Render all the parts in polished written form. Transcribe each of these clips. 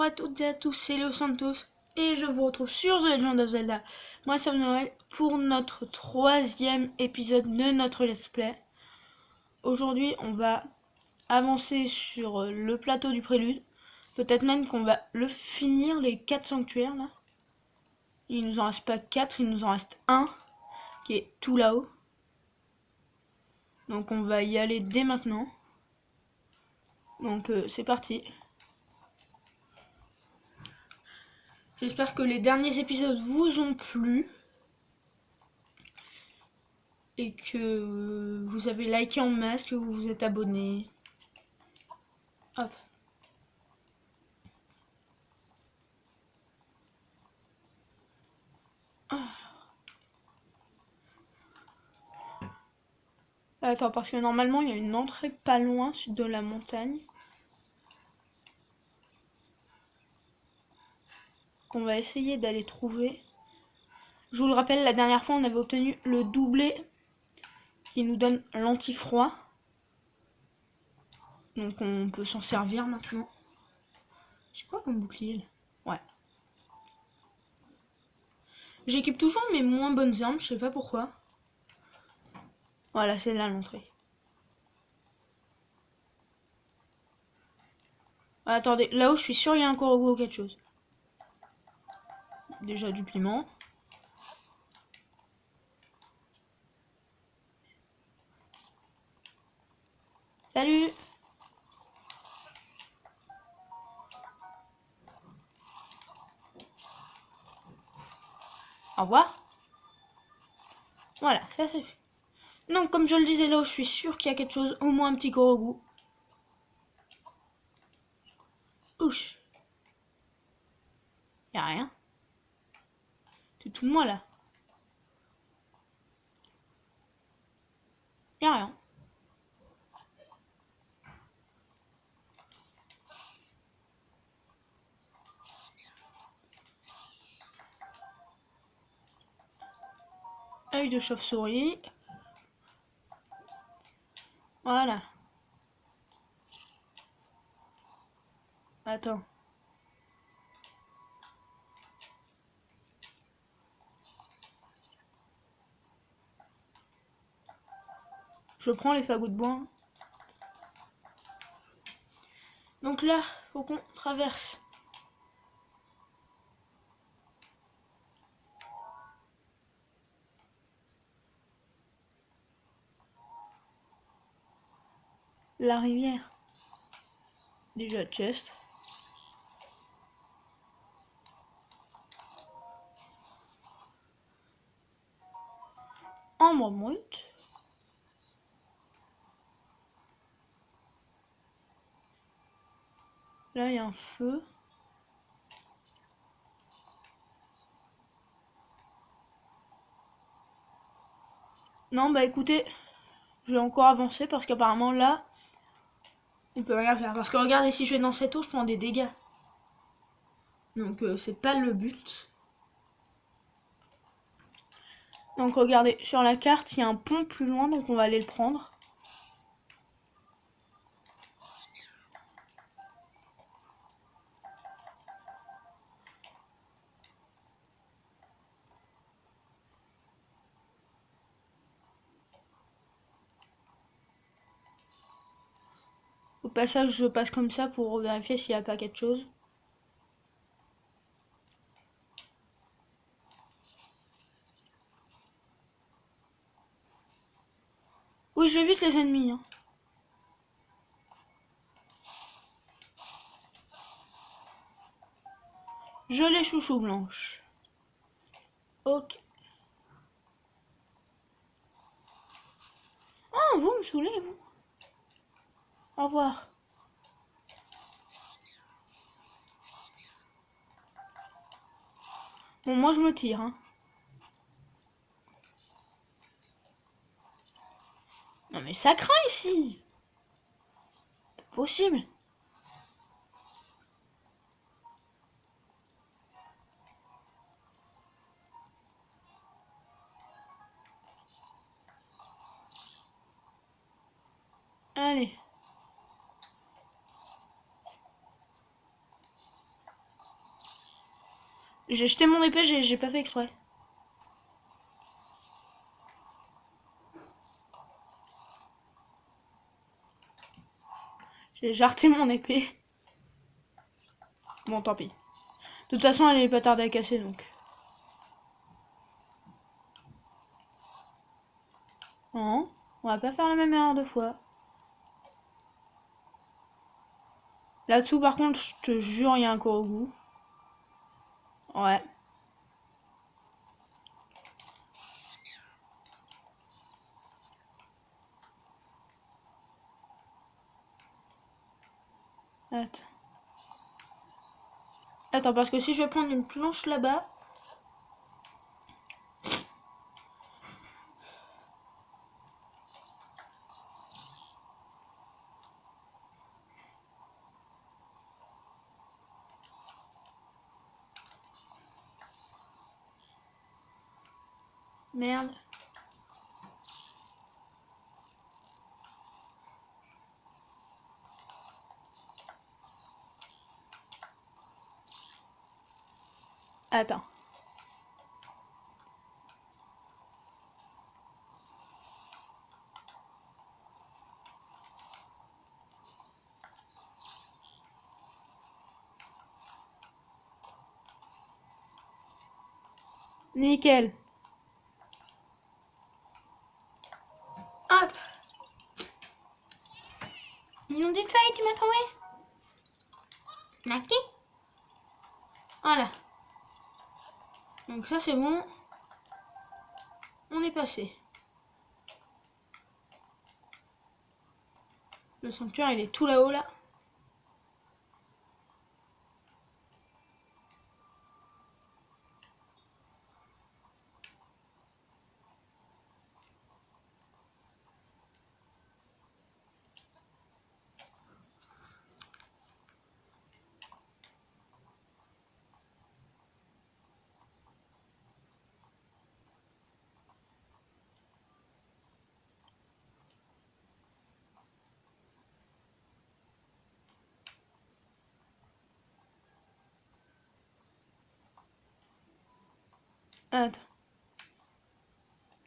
à toutes et à tous, c'est Léo Santos et je vous retrouve sur The Legend of Zelda Breath of Noël pour notre 3e épisode de notre let's play. Aujourd'hui on va avancer sur le plateau du prélude, peut-être même qu'on va le finir, les 4 sanctuaires là. Il nous en reste pas 4, il nous en reste un qui est tout là-haut. Donc on va y aller dès maintenant. Donc c'est parti. J'espère que les derniers épisodes vous ont plu et que vous avez liké en masse, que vous vous êtes abonné. Hop. Attends, parce que normalement il y a une entrée pas loin de la montagne qu'on va essayer d'aller trouver. Je vous le rappelle, la dernière fois on avait obtenu le doublé qui nous donne l'anti-froid. Donc on peut s'en servir maintenant. C'est quoi comme bouclier là? Ouais. J'équipe toujours mes moins bonnes armes, je sais pas pourquoi. Voilà, c'est là l'entrée. Attendez, là-haut je suis sûr il y a un Korogu ou quelque chose. Déjà du piment. Salut! Au revoir. Voilà, ça c'est fait. Donc comme je le disais là, je suis sûr qu'il y a quelque chose, au moins un petit Korogu. Ouch. Y a rien. C'est tout de moi là. Y a rien. Œil de chauve-souris. Voilà. Attends. Je prends les fagots de bois. Donc là, faut qu'on traverse. La rivière. Déjà chest. Ambre brute. Là, il y a un feu. Non, bah écoutez, je vais encore avancer parce qu'apparemment là, on peut rien faire. Parce que regardez, si je vais dans cette eau, je prends des dégâts. Donc c'est pas le but. Donc regardez, sur la carte, il y a un pont plus loin, donc on va aller le prendre. Au passage, je passe comme ça pour vérifier s'il n'y a pas quelque chose. Oui, j'évite les ennemis. Hein. Je les chouchou blanches. Ok. Ah, vous me saoulez, vous. Au revoir. Bon, moi je me tire. Hein. Non mais ça craint ici. Pas possible. Allez. J'ai jeté mon épée, j'ai pas fait exprès. J'ai jarté mon épée. Bon, tant pis. De toute façon, elle est pas tardée à casser, donc. Non, on va pas faire la même erreur deux fois. Là-dessous, par contre, je te jure, il y a un Korogu. Ouais. Attends. Attends, parce que si je vais prendre une planche là-bas... Merde. Attends. Nickel. Hop. Ils ont dit que tu m'as trouvé. Merci. Voilà. Donc ça c'est bon. On est passé. Le sanctuaire il est tout là-haut là. Attends.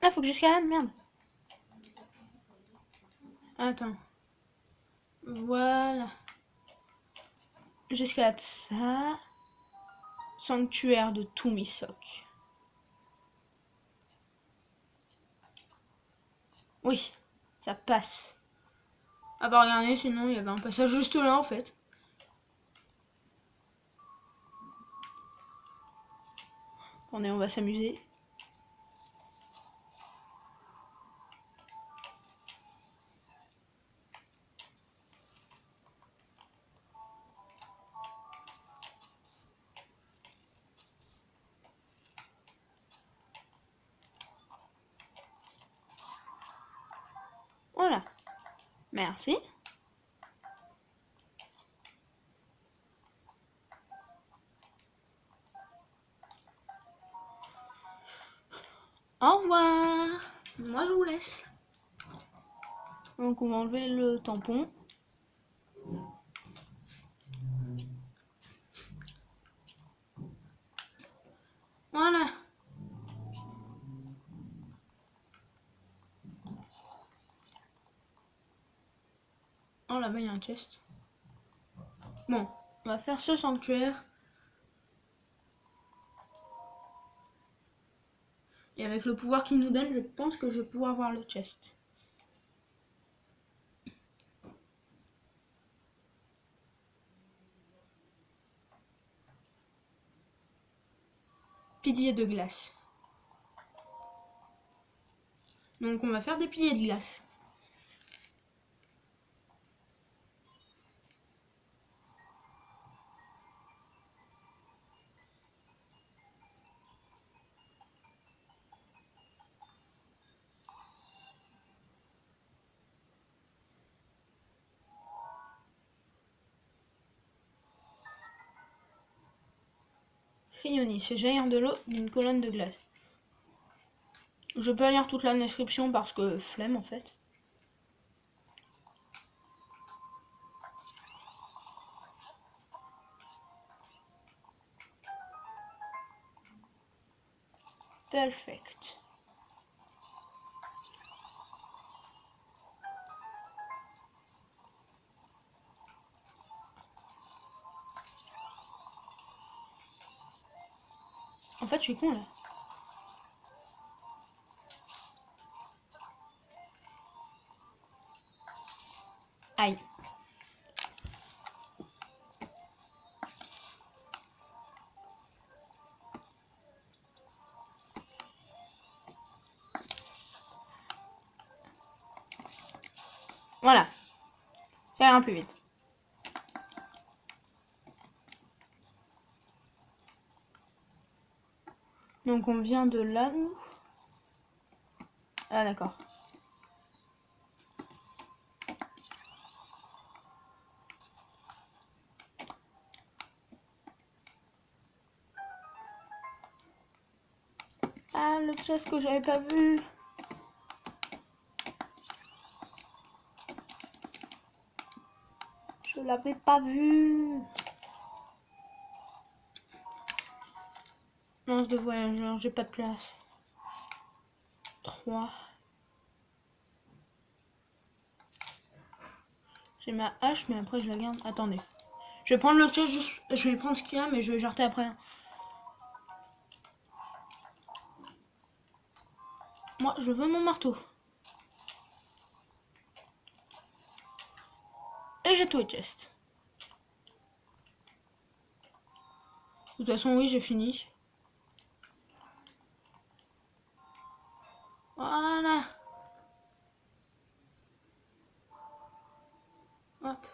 Ah, faut que j'escalade, merde. Attends. Voilà. J'escalade ça. Sanctuaire de Tumisok. Oui, ça passe. Ah bah regardez, sinon il y avait un passage juste là en fait. Attendez, on va s'amuser. Voilà. Merci. Au revoir. Moi je vous laisse. Donc on va enlever le tampon. Voilà. Oh là-bas il y a un chest. Bon, on va faire ce sanctuaire. Et avec le pouvoir qu'il nous donne, je pense que je vais pouvoir voir le chest. Piliers de glace. Donc on va faire des piliers de glace. Cryonis, c'est jaillir de l'eau d'une colonne de glace. Je peux lire toute la description parce que flemme en fait. Perfect. En fait, je suis con là. Aïe. Voilà. Ça ira plus vite. Donc on vient de là, nous. Ah d'accord. Ah, le chest que j'avais pas vu. Je l'avais pas vu. Lance de voyageur, j'ai pas de place. 3. J'ai ma hache, mais après je la garde. Attendez. Je vais prendre le chest, juste... je vais prendre ce qu'il y a, mais je vais jarter après. Moi, je veux mon marteau. Et j'ai tout les chests. De toute façon, oui, j'ai fini. Voilà. Hop.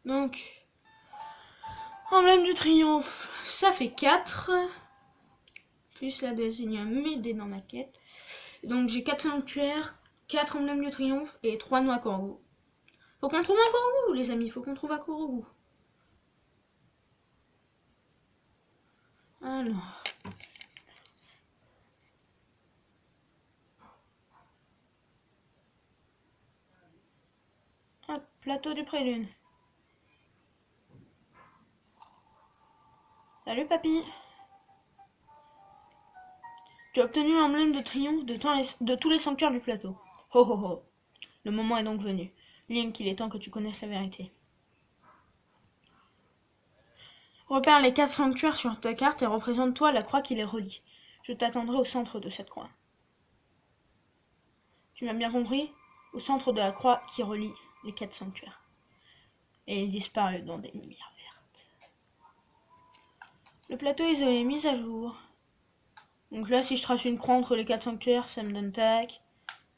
Donc, emblème du triomphe, ça fait 4. Plus la désigne à m'aider dans ma quête. Donc j'ai 4 sanctuaires, 4 emblèmes du triomphe et 3 noix corbeaux. Faut qu'on trouve un corbeau, les amis, faut qu'on trouve un corbeau. Alors. Hop, plateau du Prélune. Salut papy. Tu as obtenu l'emblème de triomphe de tous les sanctuaires du plateau. Ho ho ho. Le moment est donc venu. Link, il est temps que tu connaisses la vérité. Repère les 4 sanctuaires sur ta carte et représente-toi la croix qui les relie. Je t'attendrai au centre de cette croix. Tu m'as bien compris? Au centre de la croix qui relie les 4 sanctuaires. Et il disparaît dans des lumières vertes. Le plateau isolé mis à jour. Donc là, si je trace une croix entre les 4 sanctuaires, ça me donne tac,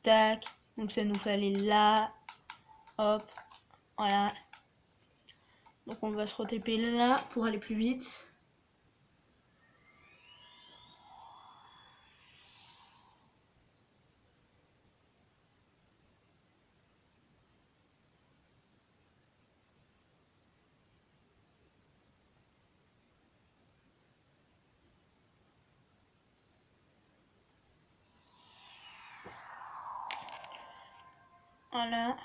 tac. Donc ça nous fait aller là. Hop. Voilà. Donc on va se retaper là pour aller plus vite. Voilà.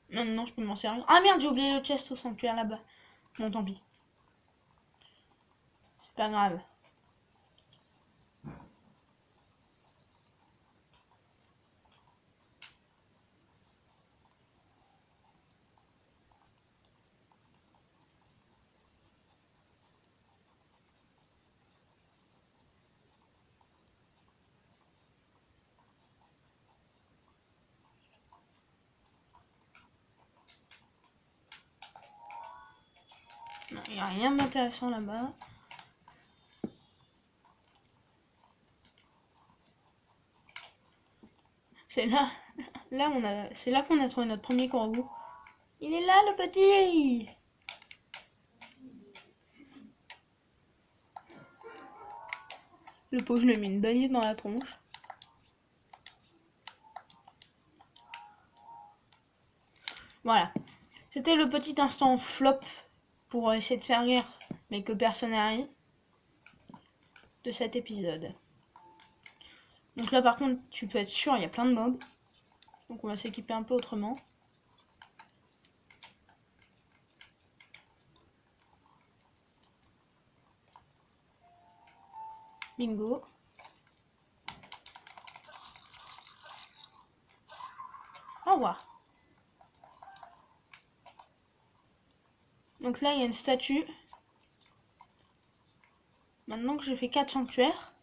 Maintenant je peux m'en servir. Ah merde, j'ai oublié le chest au sanctuaire là-bas. Bon, tant pis. C'est pas grave. Il n'y a rien d'intéressant là-bas. C'est là. C'est là qu'on a trouvé notre premier corbeau. Il est là, le petit. Le pauvre, je lui ai mis une balise dans la tronche. Voilà. C'était le petit instant flop pour essayer de faire rire, mais que personne n'a ri de cet épisode. Donc Donc là par contre tu peux être sûr, il y a plein de mobs. Donc on va s'équiper un peu autrement. Bingo. Au revoir. Donc là il y a une statue. Maintenant que j'ai fait 4 sanctuaires,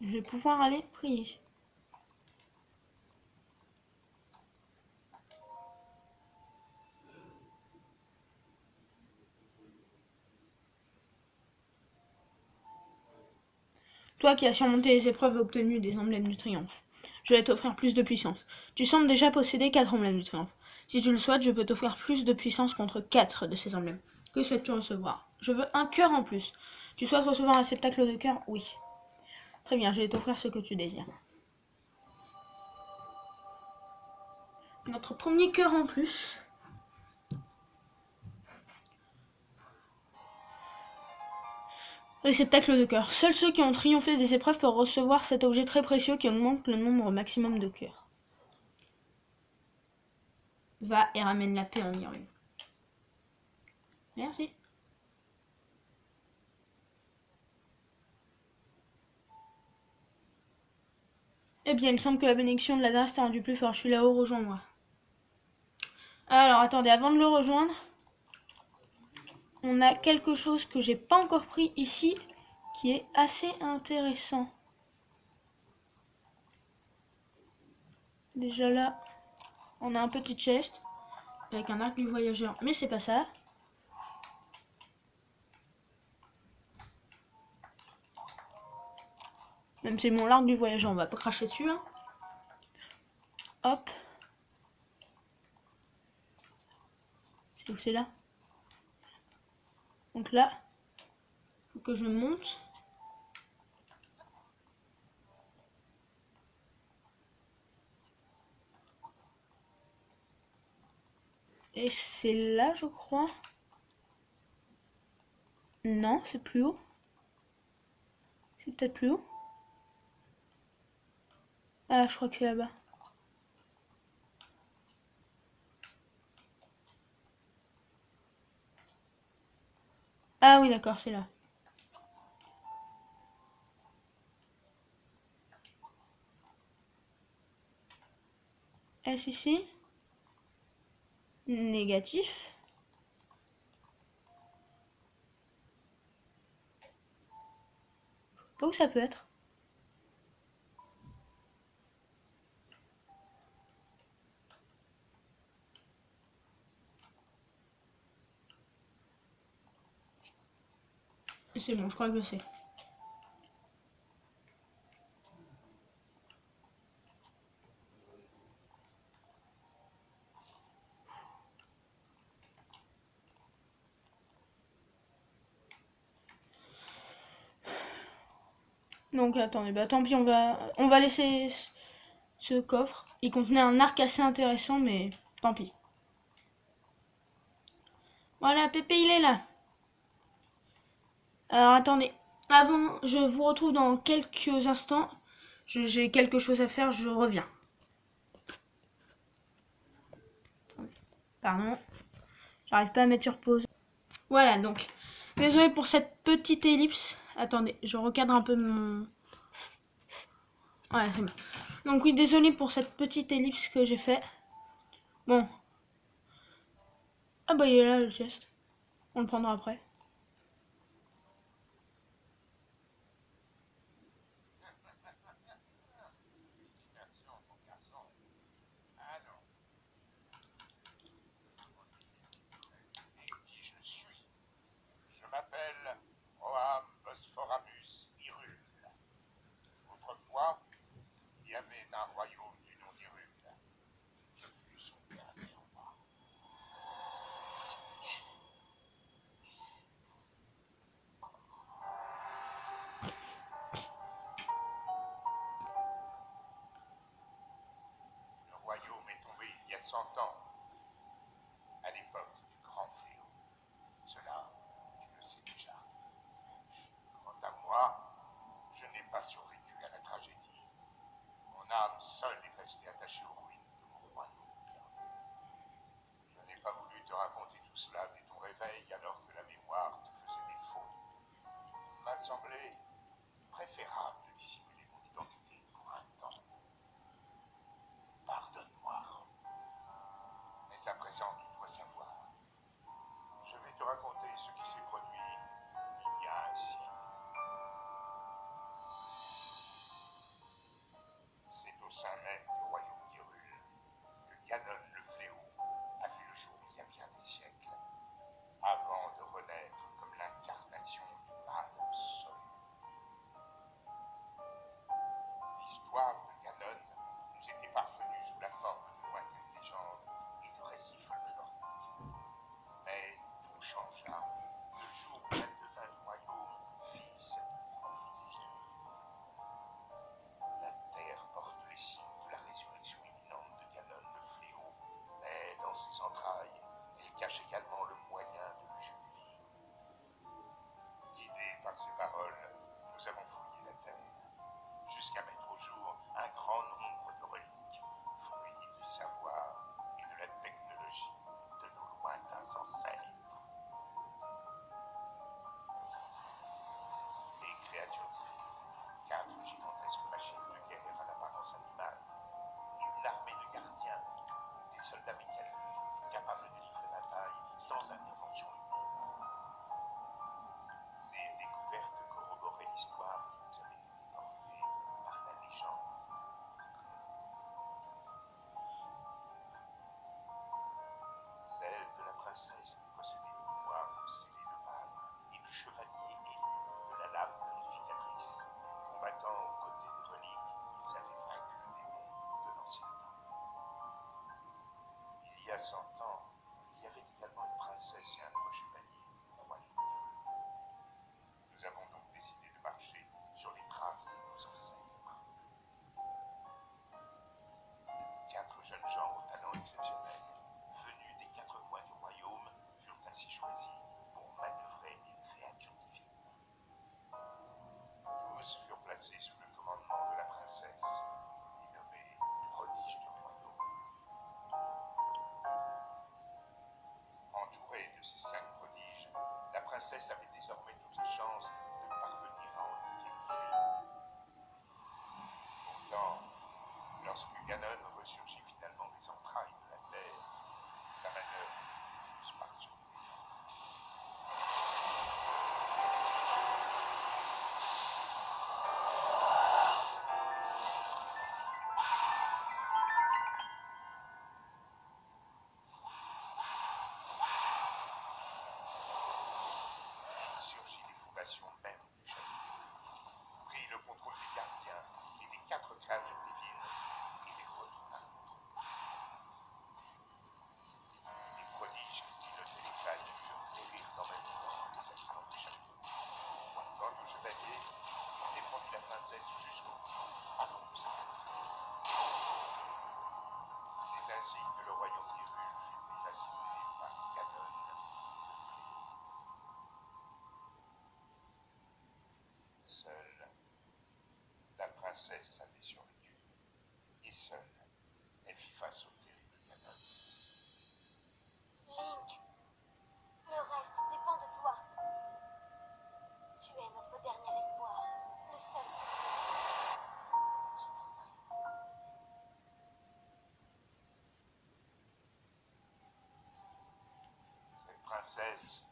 je vais pouvoir aller prier. Toi qui as surmonté les épreuves et obtenu des emblèmes du triomphe, je vais t'offrir plus de puissance. Tu sembles déjà posséder 4 emblèmes du triomphe. Si tu le souhaites, je peux t'offrir plus de puissance contre 4 de ces emblèmes. Que souhaites-tu recevoir? Je veux un cœur en plus. Tu souhaites recevoir un réceptacle de cœur? Oui. Très bien, je vais t'offrir ce que tu désires. Notre premier cœur en plus. Réceptacle de cœur. Seuls ceux qui ont triomphé des épreuves peuvent recevoir cet objet très précieux qui augmente le nombre maximum de cœurs. Va et ramène la paix en Hyrule. Merci. Eh bien, il me semble que la bénédiction de l'adresse t'a rendu plus fort. Je suis là-haut, rejoins-moi. Alors, attendez, avant de le rejoindre, on a quelque chose que j'ai pas encore pris ici, qui est assez intéressant. Déjà là, on a un petit chest, avec un arc du voyageur, mais c'est pas ça. Même si c'est mon arc du voyageur, on va pas cracher dessus. Hein. Hop. C'est où c'est là? Donc là, faut que je monte. Et c'est là, je crois. Non, c'est plus haut. C'est peut-être plus haut. Ah, je crois que c'est là-bas. Ah oui, d'accord, c'est là. Est-ce ici? Négatif. Pas où ça peut être. C'est bon, je crois que je sais. Donc attendez, bah tant pis, on va laisser ce coffre. Il contenait un arc assez intéressant, mais tant pis. Voilà, Pépé, il est là. Alors attendez, avant, je vous retrouve dans quelques instants. J'ai quelque chose à faire, je reviens. Pardon, j'arrive pas à mettre sur pause. Voilà, donc, désolé pour cette petite ellipse. Attendez, je recadre un peu mon... Voilà, c'est bon. Donc oui, désolé pour cette petite ellipse que j'ai fait. Bon. Ah bah il est là le geste. On le prendra après. Je m'appelle Roham Bosphoramus Hyrule. Autrefois, il y avait un royaume du nom d'Hyrule. Je fus son dernier roi. Le royaume est tombé il y a 100 ans, à l'époque du grand fléau. Cela, tu le sais déjà. Quant à moi, je n'ai pas survécu à la tragédie. semblé préférable de dissimuler mon identité pour un temps. Pardonne-moi. Mais à présent, tu dois savoir. Je vais te raconter ce qui s'est produit il y a un siècle. C'est au sein même du royaume d'Hyrule que Ganon le Fléau a vu le jour il y a bien des siècles, avant de renaître comme l'incarnation du mal absolu. L'histoire de Ganon nous était parvenue sous la forme de lointaines légendes et de récits folkloriques. Mais tout changea le jour où un devin du royaume fit cette prophétie. La terre porte les signes de la résurrection imminente de Ganon le Fléau, mais dans ses entrailles, elle cache également le moyen de le juguler. Guidés par ces paroles, nous avons fouillé la terre, jusqu'à mettre au jour un grand nombre de reliques, fruits du savoir et de la technologie de nos lointains ancêtres. Les créatures divines, 4 gigantesques machines de guerre à l'apparence animale, et une armée de gardiens, des soldats mécaniques capables de livrer bataille sans intervention humaine. Ces découvertes corroboraient l'histoire qui nous avait été portée par la légende. Celle de la princesse qui possédait le pouvoir de sceller le mal, et du chevalier élu de la lame purificatrice, combattant aux côtés des reliques, ils avaient vaincu le démon de l'ancien temps. Il y a 100 ans, il y avait également une princesse et un heureux chevalier au royaume d'Hyrule. Nous avons donc décidé de marcher sur les traces de nos ancêtres. 4 jeunes gens aux talents exceptionnels, venus des 4 coins du royaume, furent ainsi choisis pour manœuvrer les créatures divines. Tous furent placés sous le commandement de la princesse, et nommés prodiges du royaume. Entourée de ces 5 prodiges, la princesse avait désormais toutes les chances de parvenir à endiguer le fléau. Pourtant, lorsque Ganon ressurgit finalement des entrailles de la terre, sa manœuvre nous tous par surprise. Il surgit des fondations même du château, prit le contrôle des gardiens et des 4 créatures divines et les retourna contre nous. Les prodiges qui pilotaient les créatures périrent en même temps que les habitants du château. Quant au chevalier, il défendit la princesse jusqu'au bout, avant de s'effondrer. C'est ainsi que le royaume d'Hyrule fut dévasté par Ganon le Fléau. Seule, la princesse avait survécu. Et seule, elle fit face au terrible Ganon. Link, le reste dépend de toi. Tu es notre dernier espoir, le seul qui nous reste. Je t'en prie. Cette princesse,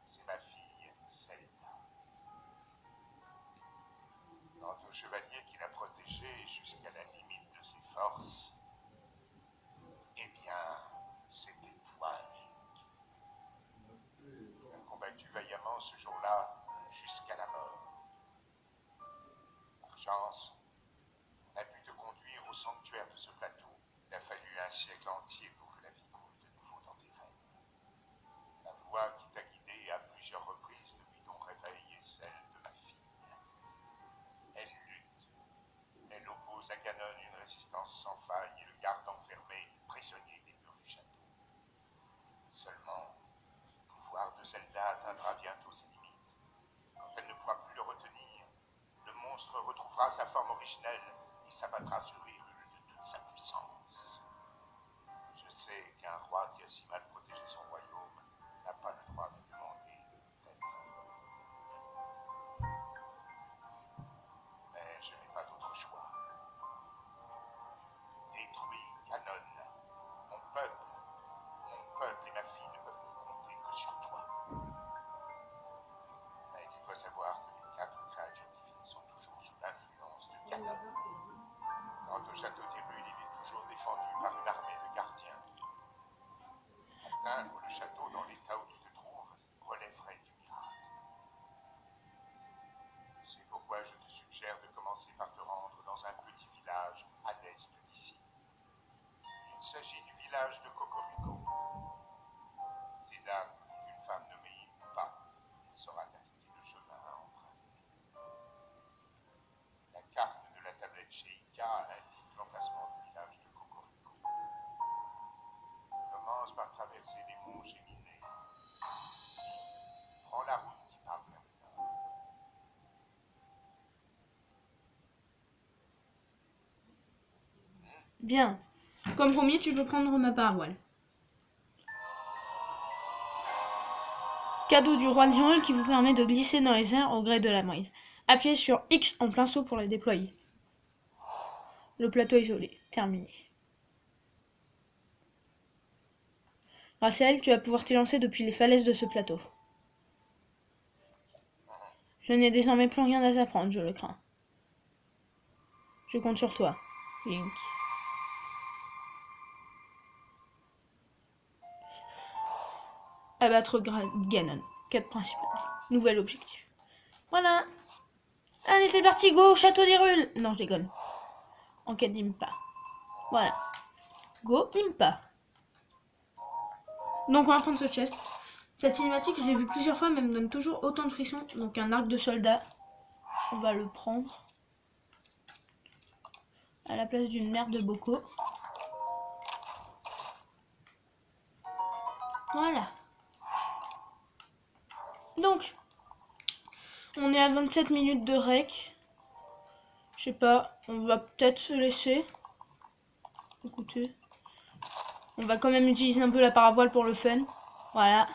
c'est ma fille Zelda. Quant au chevalier qui l'a protégée jusqu'à la limite de ses forces, eh bien, c'était toi, Link. Tu as combattu vaillamment ce jour-là jusqu'à la mort. Par chance, on a pu te conduire au sanctuaire de ce plateau. Il a fallu un siècle entier pour que la vie coule de nouveau dans tes veines. La voix qui t'a guidé à plusieurs reprises depuis ton réveil est celle de ma fille. Elle lutte. Elle oppose à Ganon une résistance sans faille et le garde enfermé, prisonnier des murs du château. Seulement, le pouvoir de Zelda atteindra bientôt ses limites. Quand elle ne pourra plus le retenir, le monstre retrouvera sa forme originelle et s'abattra sur Hyrule de toute sa puissance. Je sais qu'un roi qui a si mal protégé son royaume n'a pas le droit de demander une telle faveur. défendu par une armée de gardiens. Atteindre le château dans l'état où tu te trouves relèverait du miracle. C'est pourquoi je te suggère de commencer par te rendre dans un petit village à l'est d'ici. Il s'agit du village de Cocorico. C'est là qu'une femme nommée Impa saura t'indiquer le chemin à emprunter. La carte de la tablette chez Ika indique l'emplacement du village de Cocorico. Commence par traverser les monts Géminés. Prends la route qui part vers le nord. Bien. Comme promis, tu peux prendre ma paravoile. Cadeau du roi Lion qui vous permet de glisser dans les airs au gré de la brise. Appuyez sur X en plein saut pour le déployer. Le plateau isolé. Terminé. Grâce à elle, tu vas pouvoir t'élancer depuis les falaises de ce plateau. Je n'ai désormais plus rien à t'apprendre, je le crains. Je compte sur toi, Link. Abattre Ganon. Quête principale. Nouvel objectif. Voilà. Allez, c'est parti, go, château d'Hyrule. Non, je déconne. Enquête d'Impa. Voilà. Go, Impa. Donc, on va prendre ce chest. Cette cinématique, je l'ai vue plusieurs fois, mais elle me donne toujours autant de frissons. Donc, un arc de soldat. On va le prendre. À la place d'une merde de Boko. Voilà. Donc, on est à 27 minutes de rec. Je sais pas, on va peut-être se laisser. Écoutez. On va quand même utiliser un peu la paravoile pour le fun. Voilà.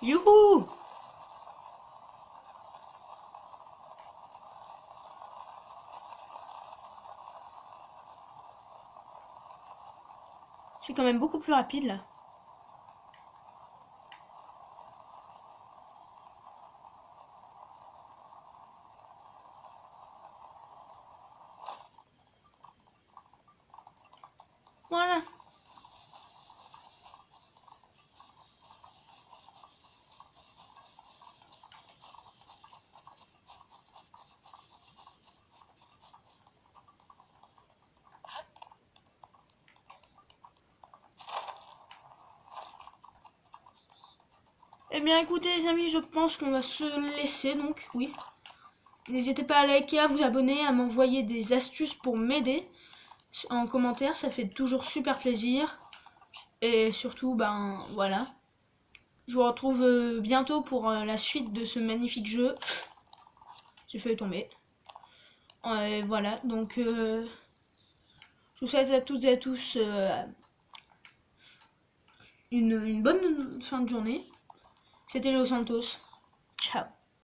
Youhou! C'est quand même beaucoup plus rapide là. Voilà. Eh bien écoutez les amis, je pense qu'on va se laisser donc, oui. N'hésitez pas à liker, à vous abonner, à m'envoyer des astuces pour m'aider en commentaire, ça fait toujours super plaisir. Et surtout, ben voilà. Je vous retrouve bientôt pour la suite de ce magnifique jeu. J'ai failli tomber. Voilà, donc je vous souhaite à toutes et à tous une bonne fin de journée. C'était Léo Santos. Ciao.